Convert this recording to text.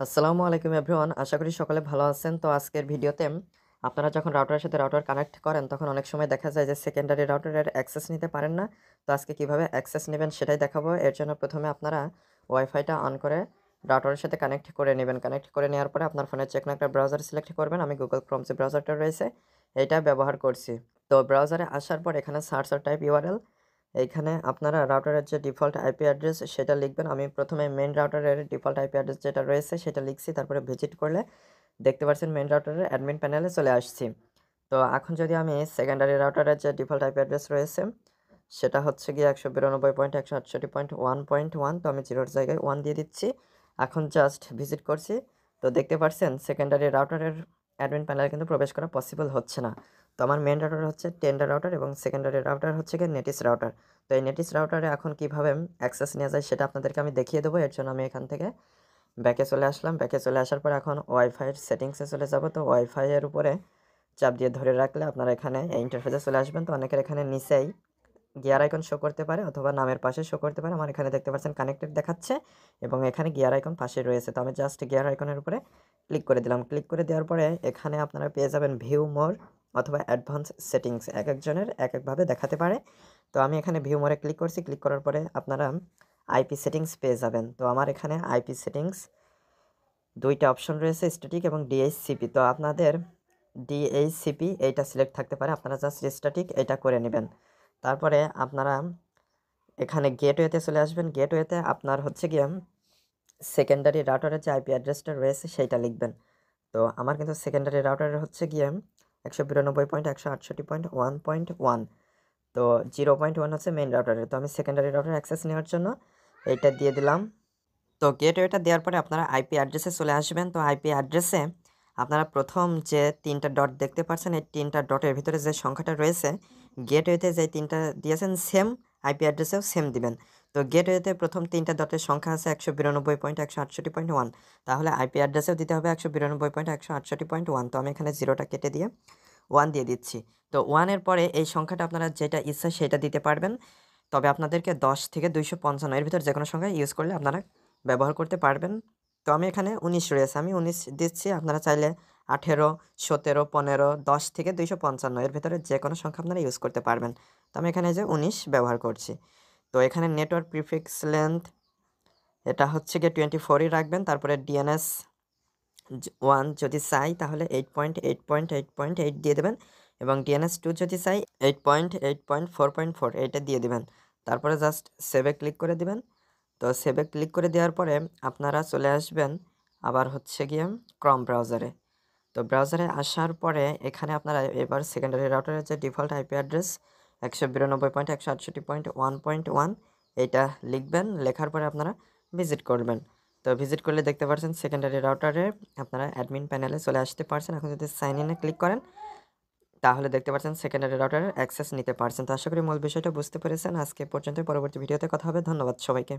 আসসালামু আলাইকুম এভরিওয়ান, আশা করি সকলে ভালো আছেন। তো আজকের ভিডিওতে আপনারা যখন রাউটারের সাথে রাউটার কানেক্ট করেন তখন অনেক সময় দেখা যায় যে সেকেন্ডারি রাউটারের অ্যাক্সেস নিতে পারেন না। তো আজকে কিভাবে অ্যাক্সেস নেবেন সেটাই দেখাবো। এর জন্য প্রথমে আপনারা ওয়াইফাইটা অন করে রাউটারের সাথে কানেক্ট করে নেবেন। কানেক্ট করে নেওয়ার পরে আপনার ফোনে যেকোনো একটা ব্রাউজার সিলেক্ট করবেন। আমি গুগল ক্রোম যে ব্রাউজারটা রয়েছে এইটা ব্যবহার করছি। তো ব্রাউজারে আসার পর এখানে সার্চ অর টাইপ ইউআরএল, এইখানে আপনারা রাউটারের যে ডিফল্ট আইপি অ্যাড্রেস সেটা লিখবেন। আমি প্রথমে মেইন রাউটারের ডিফল্ট আইপি অ্যাড্রেস যেটা রয়েছে সেটা লিখছি, তারপরে ভিজিট করলে দেখতে পাচ্ছেন মেইন রাউটারের অ্যাডমিন প্যানেলে চলে আসছি। তো এখন যদি আমি সেকেন্ডারি রাউটারের যে ডিফল্ট আইপি অ্যাড্রেস রয়েছে সেটা হচ্ছে গিয়ে 192.168.1.1, তো আমি জিরোর জায়গায় 1 দিয়ে দিচ্ছি। এখন জাস্ট ভিজিট করছি। তো দেখতে পাচ্ছেন সেকেন্ডারি রাউটারের অ্যাডমিন প্যানেলে কিন্তু প্রবেশ করা পসিবল হচ্ছে না। তো আমার মেইন রাউটার হচ্ছে টেন্ডার রাউটার এবং সেকেন্ডারি রাউটার হচ্ছে গিয়ে নেটিস রাউটার। তো এই নেটিস রাউটারে এখন কিভাবে অ্যাক্সেস নেওয়া যায় সেটা আপনাদেরকে আমি দেখিয়ে দেবো। এর জন্য আমি এখান থেকে ব্যাকে চলে আসলাম। ব্যাকে চলে আসার পর এখন ওয়াইফাইয়ের সেটিংসে চলে যাব। তো ওয়াইফাইয়ের উপরে চাপ দিয়ে ধরে রাখলে আপনারা এখানে এই ইন্টারফেসে চলে আসবেন। তো অনেকের এখানে নিচেই গিয়ার আইকন শো করতে পারে অথবা নামের পাশে শো করতে পারে। আমার এখানে দেখতে পাচ্ছেন কানেক্টেড দেখাচ্ছে এবং এখানে গিয়ার আইকন পাশে রয়েছে। তো আমি জাস্ট গিয়ার আইকনের উপরে ক্লিক করে দিলাম। ক্লিক করে দেওয়ার পরে এখানে আপনারা পেয়ে যাবেন ভিউ মোর অথবা অ্যাডভান্স সেটিংস, এক একজনের এক একভাবে দেখাতে পারে। তো আমি এখানে ভিউ মোরে ক্লিক করছি। ক্লিক করার পরে আপনারা আইপি সেটিংস পেয়ে যাবেন। তো আমার এখানে আইপি সেটিংস দুইটা অপশন রয়েছে, স্ট্যাটিক এবং ডিএইচসিপি। তো আপনাদের ডিএইচসিপি এইটা সিলেক্ট থাকতে পারে, আপনারা জাস্ট স্ট্যাটিক এটা করে নেবেন। তারপরে আপনারা এখানে গেটওয়েতে চলে আসবেন। গেটওয়েতে আপনার হচ্ছে গিয়ে সেকেন্ডারি রাউটারের যে আইপি অ্যাড্রেসটা রয়েছে সেইটা লিখবেন। তো আমার কিন্তু সেকেন্ডারি রাউটারের হচ্ছে গিয়ে 192.168.1.1, তো 0.1 হচ্ছে মেইন রাউটারের। তো আমি সেকেন্ডারি রাউটার অ্যাক্সেস নেওয়ার জন্য এইটা দিয়ে দিলাম। তো গেটওয়েটা দেওয়ার পরে আপনারা আইপি অ্যাড্রেসে চলে আসবেন। তো আইপি অ্যাড্রেসে আপনারা প্রথম যে 3টা ডট দেখতে পাচ্ছেন, এই 3টা ডটের ভিতরে যে সংখ্যাটা রয়েছে গেটওয়েতে যে 3টা দিয়েছেন সেম আইপি অ্যাড্রেসেও সেম দিবেন। তো গেটওয়েতে প্রথম 3টা ডটের সংখ্যা আছে 192.168.1, তাহলে আইপি অ্যাড্রেসেও দিতে হবে 192.168.1। তো আমি এখানে জিরোটা কেটে দিয়ে 1 দিয়ে দিচ্ছি। তো 1 এর পরে এই সংখ্যাটা আপনারা যেটা ইচ্ছা সেটা দিতে পারবেন। তবে আপনাদেরকে 10 থেকে 255 এর ভিতর যেকোনো সংখ্যা ইউজ করলে আপনারা ব্যবহার করতে পারবেন। তো আমি এখানে 19 রয়েছে, আমি 19 দিচ্ছি। আপনারা চাইলে 18, 17, 15, 10 থেকে 255 এর ভেতরে যেকোনো সংখ্যা আপনারা ইউজ করতে পারবেন। তো আমি এখানে যে 19 ব্যবহার করছি। তো এখানে নেটওয়ার্ক প্রিফিক্স লেন্থ এটা হচ্ছে গিয়ে 24ই রাখবেন। তারপরে ডিএনএস 1 যদি চাই তাহলে 8.8.8.8 দিয়ে দেবেন এবং ডিএনএস 2 যদি চাই 8.8.4.4 এইটা দিয়ে দেবেন। তারপরে জাস্ট সেভে ক্লিক করে দিবেন। তো সেভে ক্লিক করে দেওয়ার পরে আপনারা চলে আসবেন আবার হচ্ছে গিয়ে ক্রম ব্রাউজারে। তো ব্রাউজারে আসার পরে এখানে আপনারা এবার সেকেন্ডারি রাউটারের যে ডিফল্ট আইপি অ্যাড্রেস 192.168.1.1 এইটা লিখবেন। লেখার পরে আপনারা ভিজিট করবেন। তো ভিজিট করলে দেখতে পাচ্ছেন সেকেন্ডারি রাউটারে আপনারা অ্যাডমিন প্যানেলে চলে আসতে পারছেন। এখন যদি সাইন ইনে ক্লিক করেন তাহলে দেখতে পাচ্ছেন সেকেন্ডারি রাউটারের অ্যাক্সেস নিতে পারছেন। তো আশা করি মূল বিষয়টা বুঝতে পেরেছেন। আজকে পর্যন্ত, পরবর্তী ভিডিওতে কথা হবে। ধন্যবাদ সবাইকে।